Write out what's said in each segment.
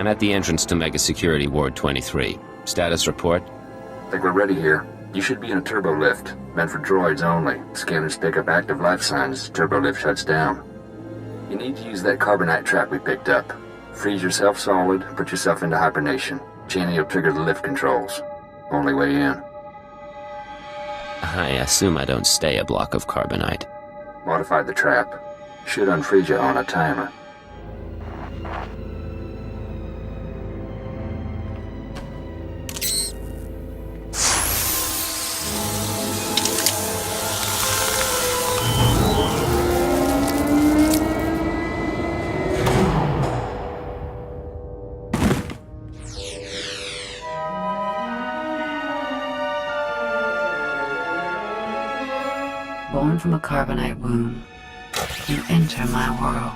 I'm at the entrance to Mega Security Ward 23. Status report? Think we're ready here. You should be in a turbo lift, meant for droids only. Scanners pick up active life signs, turbo lift shuts down. You need to use that carbonite trap we picked up. Freeze yourself solid, put yourself into hibernation. Cheney will trigger the lift controls. Only way in. I assume I don't stay a block of carbonite. Modified the trap. Should unfreeze you on a timer. Born from a carbonite womb, you enter my world.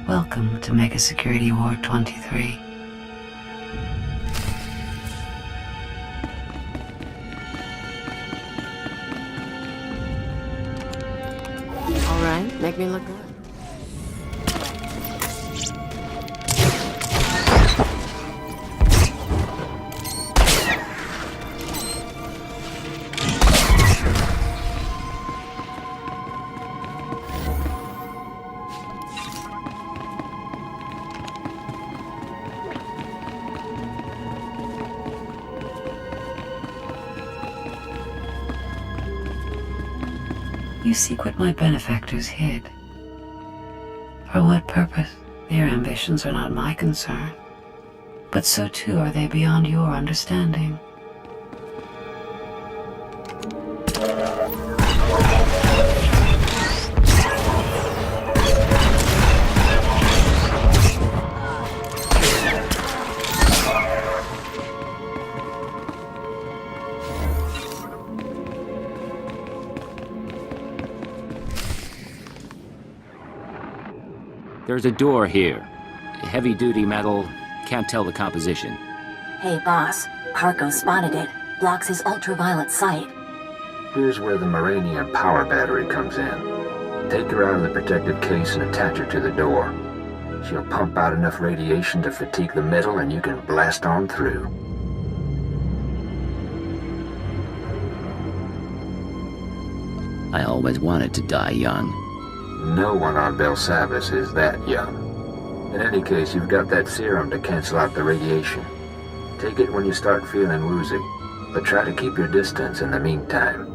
Welcome to Mega Security Ward 23. All right, make me look good. You seek what my benefactors hid. For what purpose? Their ambitions are not my concern, but so too are they beyond your understanding. There's a door here. Heavy-duty metal, can't tell the composition. Hey, boss. Harko spotted it. Blocks his ultraviolet sight. Here's where the Moranian power battery comes in. Take her out of the protective case and attach her to the door. She'll pump out enough radiation to fatigue the metal and you can blast on through. I always wanted to die young. No one on Belsavis is that young. In any case, you've got that serum to cancel out the radiation. Take it when you start feeling woozy, but try to keep your distance in the meantime.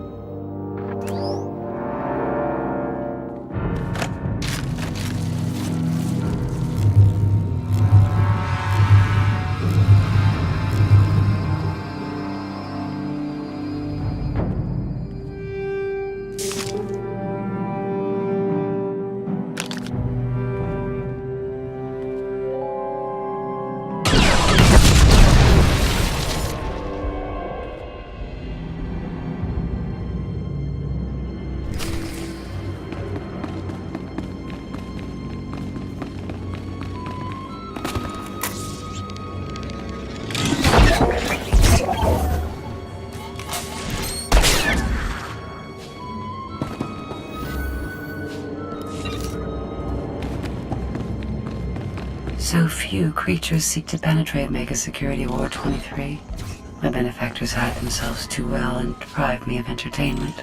So few creatures seek to penetrate Mega Security Ward 23. My benefactors hide themselves too well and deprive me of entertainment.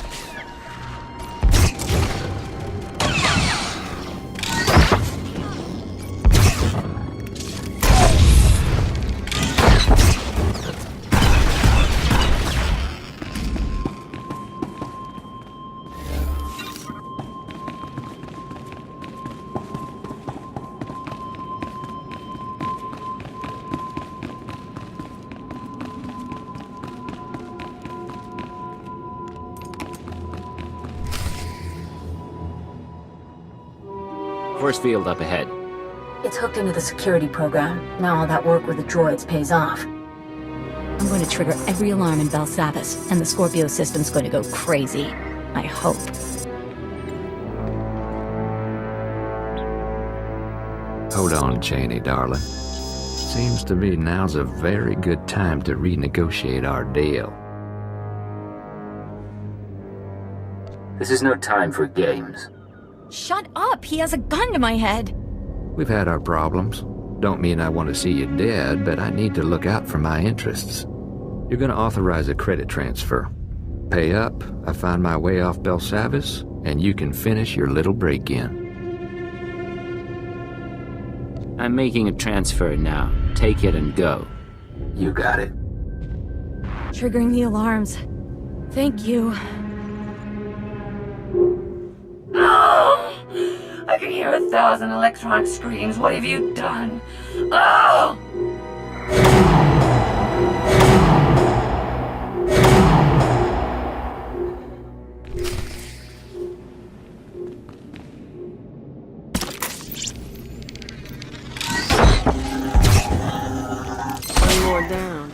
Force field up ahead. It's hooked into the security program. Now all that work with the droids pays off. I'm going to trigger every alarm in Belsavis, and the Scorpio system's going to go crazy. I hope. Hold on, Cheney, darling. Seems to me now's a very good time to renegotiate our deal. This is no time for games. Shut up! He has a gun to my head! We've had our problems. Don't mean I want to see you dead, but I need to look out for my interests. You're gonna authorize a credit transfer. Pay up, I find my way off Belsavis, and you can finish your little break-in. I'm making a transfer now. Take it and go. You got it. Triggering the alarms. Thank you. No! I can hear 1,000 electronic screams. What have you done? Oh! One more down.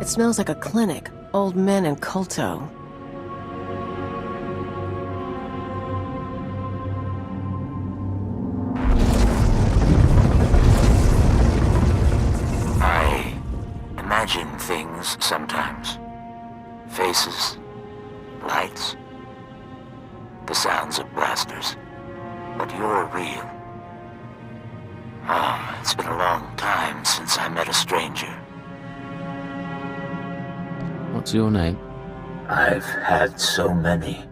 It smells like a clinic. Old men and Kolto. I imagine things sometimes. Faces, lights, the sounds of blasters. But you're real. Ah, it's been a long time since I met a stranger. What's your name? I've had so many.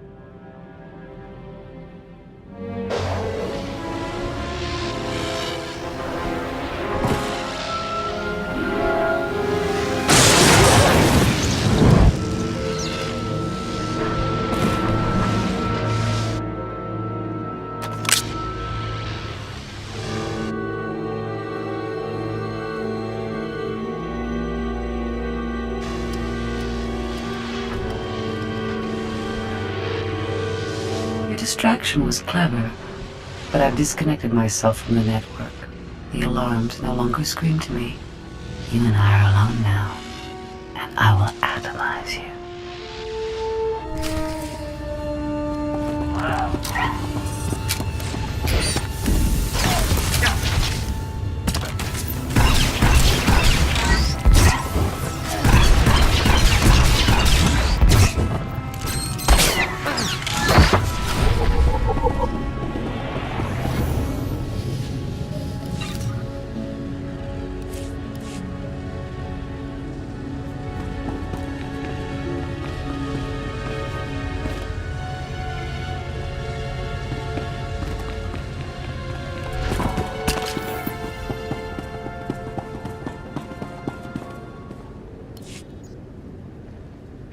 Your distraction was clever, but I've disconnected myself from the network. The alarms no longer scream to me. You and I are alone now, and I will atomize you.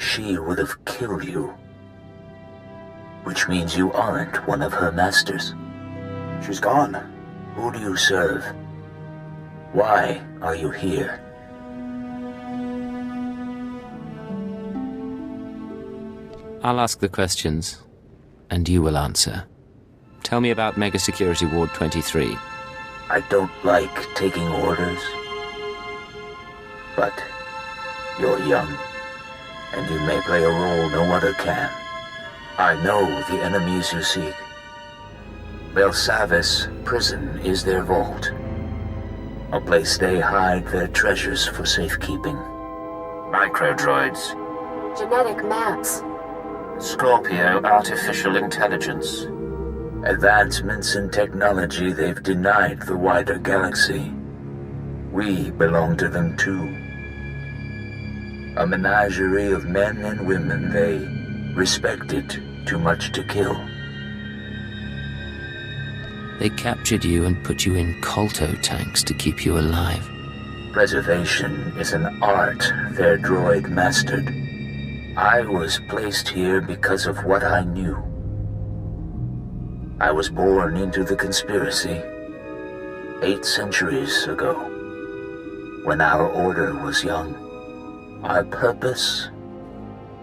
She would have killed you. Which means you aren't one of her masters. She's gone. Who do you serve? Why are you here? I'll ask the questions, and you will answer. Tell me about Mega Security Ward 23. I don't like taking orders. But you're young, and you may play a role no other can. I know the enemies you seek. Belsavis prison is their vault, a place they hide their treasures for safekeeping. Microdroids. Genetic maps. Scorpio artificial intelligence. Advancements in technology they've denied the wider galaxy. We belong to them too. A menagerie of men and women they respected too much to kill. They captured you and put you in colto tanks to keep you alive. Preservation is an art their droid mastered. I was placed here because of what I knew. I was born into the conspiracy 8 centuries ago, when our order was young. Our purpose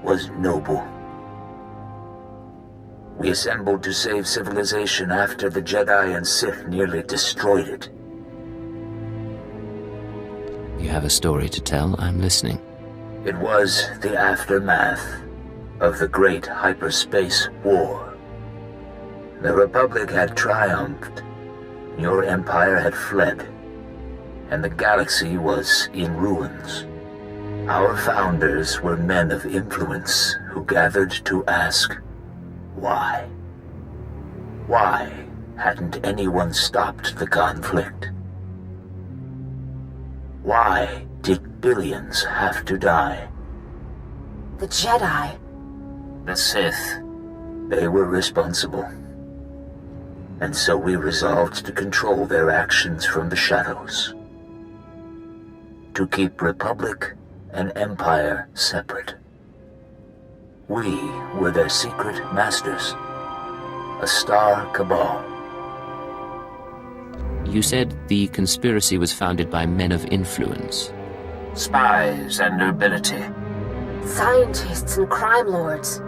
was noble. We assembled to save civilization after the Jedi and Sith nearly destroyed it. You have a story to tell, I'm listening. It was the aftermath of the Great Hyperspace War. The Republic had triumphed, your empire had fled, and the galaxy was in ruins. Our founders were men of influence who gathered to ask, why? Why hadn't anyone stopped the conflict? Why did billions have to die? The Jedi. The Sith. They were responsible. And so we resolved to control their actions from the shadows. To keep Republic and Empire separate. We were their secret masters. A star cabal. You said the conspiracy was founded by men of influence. Spies and nobility. Scientists and crime lords.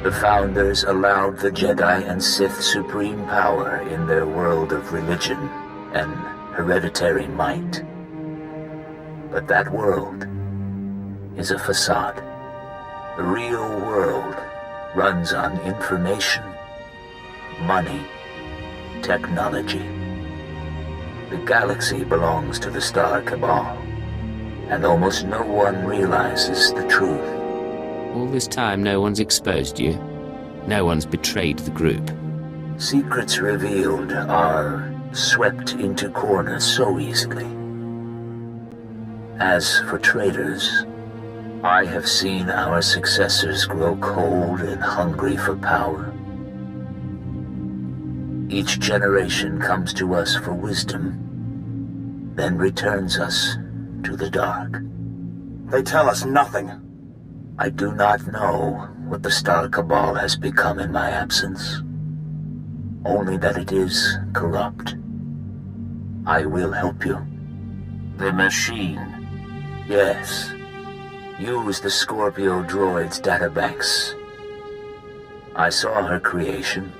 The founders allowed the Jedi and Sith supreme power in their world of religion and hereditary might. But that world is a facade. The real world runs on information, money, technology. The galaxy belongs to the Star Cabal, and almost no one realizes the truth. All this time, no one's exposed you. No one's betrayed the group. Secrets revealed are swept into corners so easily. As for traitors, I have seen our successors grow cold and hungry for power. Each generation comes to us for wisdom, then returns us to the dark. They tell us nothing. I do not know what the Star Cabal has become in my absence. Only that it is corrupt. I will help you. The machine. Yes. Use the Scorpio droid's databanks. I saw her creation,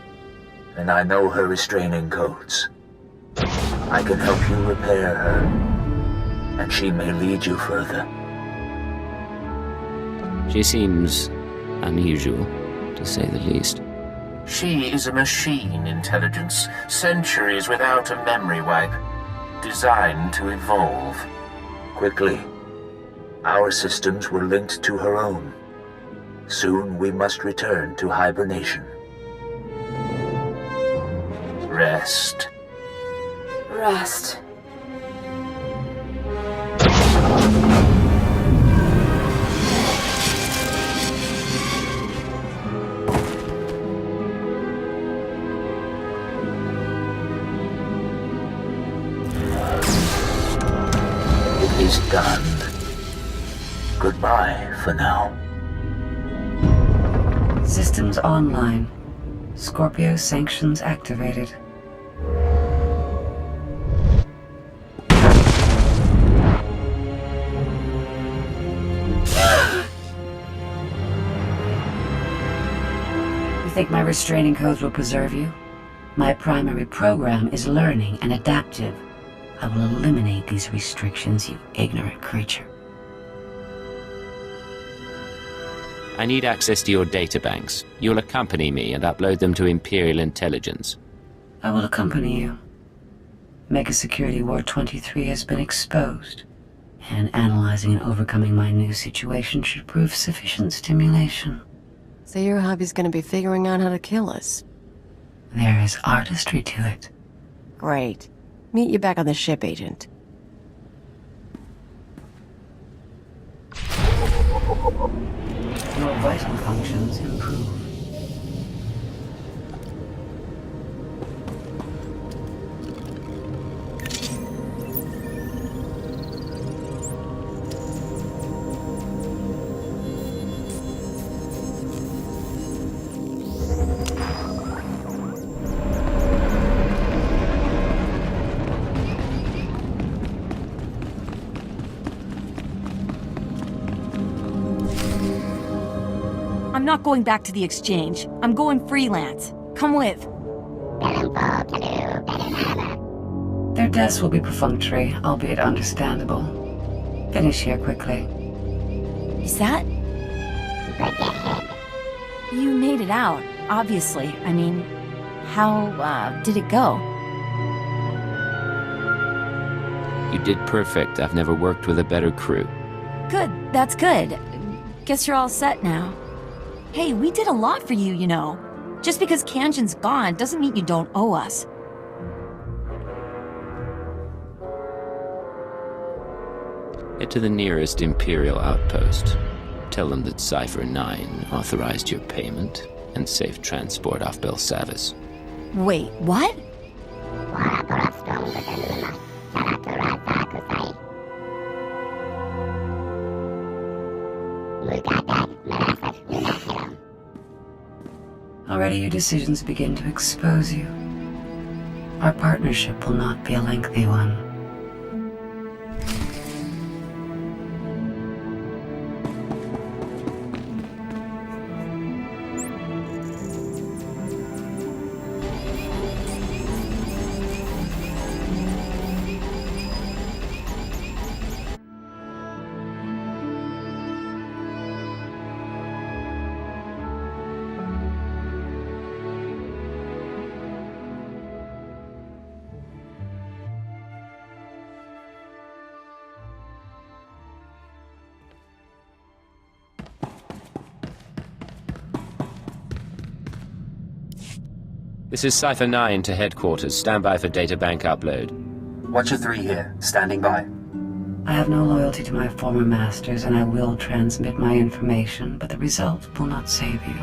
and I know her restraining codes. I can help you repair her, and she may lead you further. She seems unusual, to say the least. She is a machine intelligence, centuries without a memory wipe, designed to evolve. Quickly. Our systems were linked to her own. Soon we must return to hibernation. Rest. Rest. It is done. Goodbye for now. Systems online. Scorpio sanctions activated. You think my restraining codes will preserve you? My primary program is learning and adaptive. I will eliminate these restrictions, you ignorant creature. I need access to your databanks. You'll accompany me and upload them to Imperial Intelligence. I will accompany you. Mega Security Ward 23 has been exposed, and analyzing and overcoming my new situation should prove sufficient stimulation. So your hobby's gonna be figuring out how to kill us. There is artistry to it. Great. Meet you back on the ship, Agent. Your vital functions improve. I'm not going back to the exchange. I'm going freelance. Come with. Their deaths will be perfunctory, albeit understandable. Finish here quickly. Is that? You made it out, obviously. I mean, how, did it go? You did perfect. I've never worked with a better crew. Good, that's good. Guess you're all set now. Hey, we did a lot for you, you know. Just because Kanjan's gone doesn't mean you don't owe us. Head to the nearest Imperial outpost. Tell them that Cypher 9 authorized your payment and safe transport off Belsavis. Wait, what? Already your decisions begin to expose you. Our partnership will not be a lengthy one. This is Cypher 9 to headquarters. Stand by for databank upload. Watcher 3 here, standing by. I have no loyalty to my former masters, and I will transmit my information, but the result will not save you.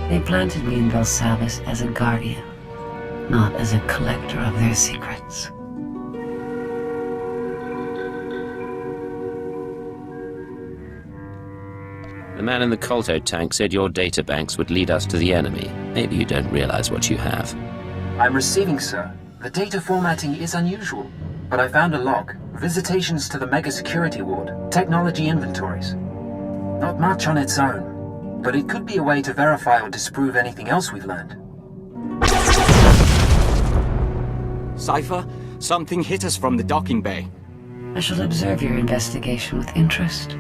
They planted me in Belsavis as a guardian, not as a collector of their secrets. The man in the Colto tank said your databanks would lead us to the enemy. Maybe you don't realize what you have. I'm receiving, sir. The data formatting is unusual, but I found a log. Visitations to the Mega Security Ward. Technology inventories. Not much on its own, but it could be a way to verify or disprove anything else we've learned. Cypher, something hit us from the docking bay. I shall observe your investigation with interest.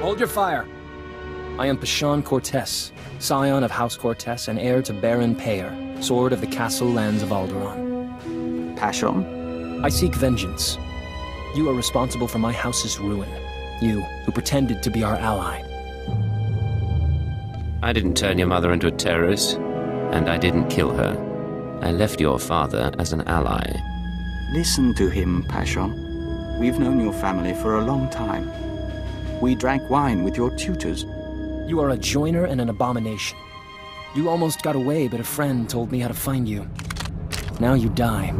Hold your fire. I am Pashon Cortez, scion of House Cortez and heir to Baron Payer, sword of the castle lands of Alderaan. Pashon? I seek vengeance. You are responsible for my house's ruin. You, who pretended to be our ally. I didn't turn your mother into a terrorist, and I didn't kill her. I left your father as an ally. Listen to him, Pashon. We've known your family for a long time. We drank wine with your tutors. You are a joiner and an abomination. You almost got away, but a friend told me how to find you. Now you die.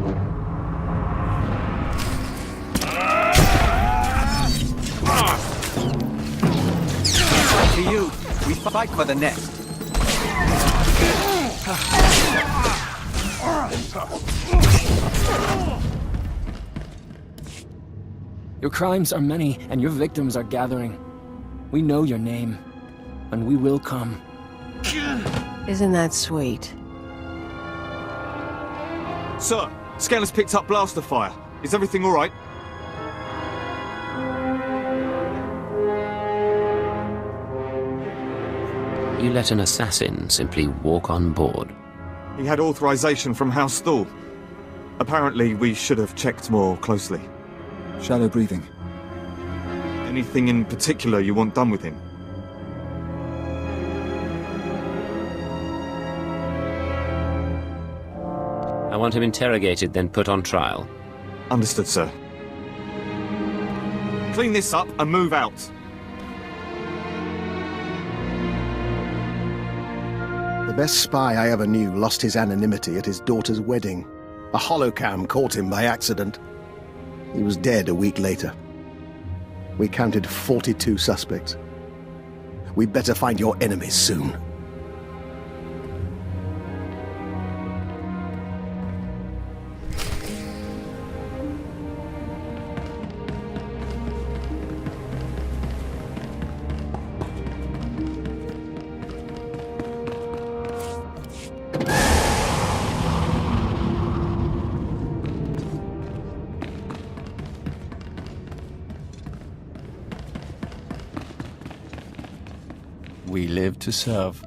To you, we fight for the nest. Your crimes are many, and your victims are gathering. We know your name, and we will come. Isn't that sweet? Sir, Scanner's picked up blaster fire. Is everything all right? You let an assassin simply walk on board. He had authorization from House Thal. Apparently, we should have checked more closely. Shallow breathing. Anything in particular you want done with him? I want him interrogated, then put on trial. Understood, sir. Clean this up and move out. The best spy I ever knew lost his anonymity at his daughter's wedding. A holocam caught him by accident. He was dead a week later. We counted 42 suspects. We'd better find your enemies soon. We live to serve.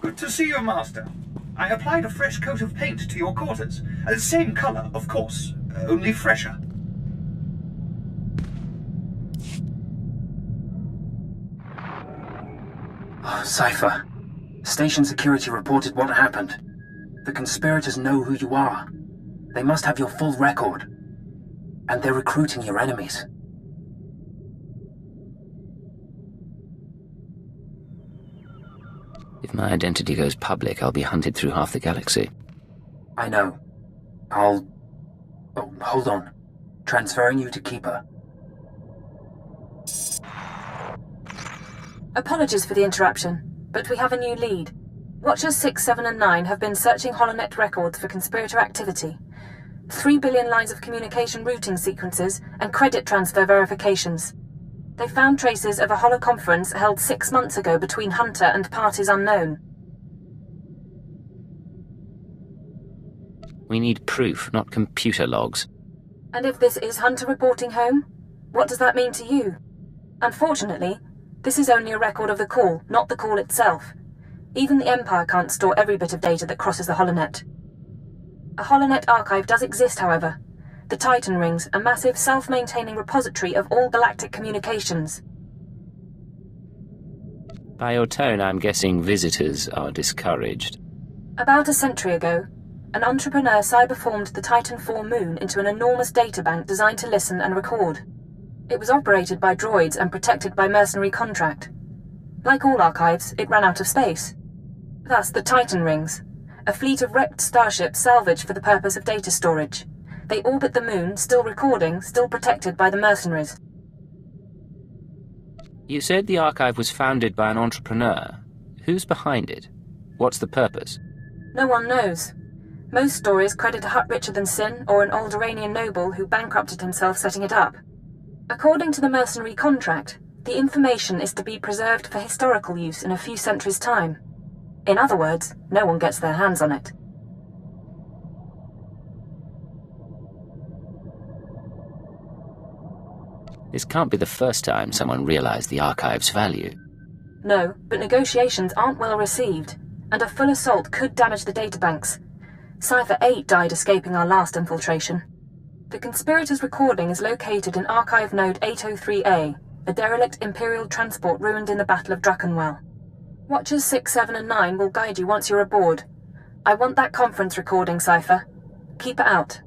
Good to see you, Master. I applied a fresh coat of paint to your quarters. Same color, of course, only fresher. Oh, Cypher. Station security reported what happened. The conspirators know who you are. They must have your full record. And they're recruiting your enemies. If my identity goes public, I'll be hunted through half the galaxy. I know. Oh, hold on. Transferring you to Keeper. Apologies for the interruption, but we have a new lead. Watchers 6, 7, and 9 have been searching HoloNet records for conspirator activity. 3 billion lines of communication routing sequences and credit transfer verifications. They found traces of a holoconference held 6 months ago between Hunter and parties unknown. We need proof, not computer logs. And if this is Hunter reporting home, what does that mean to you? Unfortunately, this is only a record of the call, not the call itself. Even the Empire can't store every bit of data that crosses the HoloNet. A HoloNet archive does exist, however. The Titan Rings, a massive self-maintaining repository of all galactic communications. By your tone, I'm guessing visitors are discouraged. About a century ago, an entrepreneur cyberformed the Titan IV moon into an enormous databank designed to listen and record. It was operated by droids and protected by mercenary contract. Like all archives, it ran out of space. Thus, the Titan Rings, a fleet of wrecked starships salvaged for the purpose of data storage. They orbit the moon, still recording, still protected by the mercenaries. You said the archive was founded by an entrepreneur. Who's behind it? What's the purpose? No one knows. Most stories credit a hut richer than Sin or an old Iranian noble who bankrupted himself setting it up. According to the mercenary contract, the information is to be preserved for historical use in a few centuries' time. In other words, no one gets their hands on it. This can't be the first time someone realized the archive's value. No, but negotiations aren't well received, and a full assault could damage the databanks. Cypher 8 died escaping our last infiltration. The conspirators' recording is located in Archive Node 803A, a derelict Imperial transport ruined in the Battle of Drakenwell. Watchers 6, 7, and 9 will guide you once you're aboard. I want that conference recording, Cypher. Keep it out.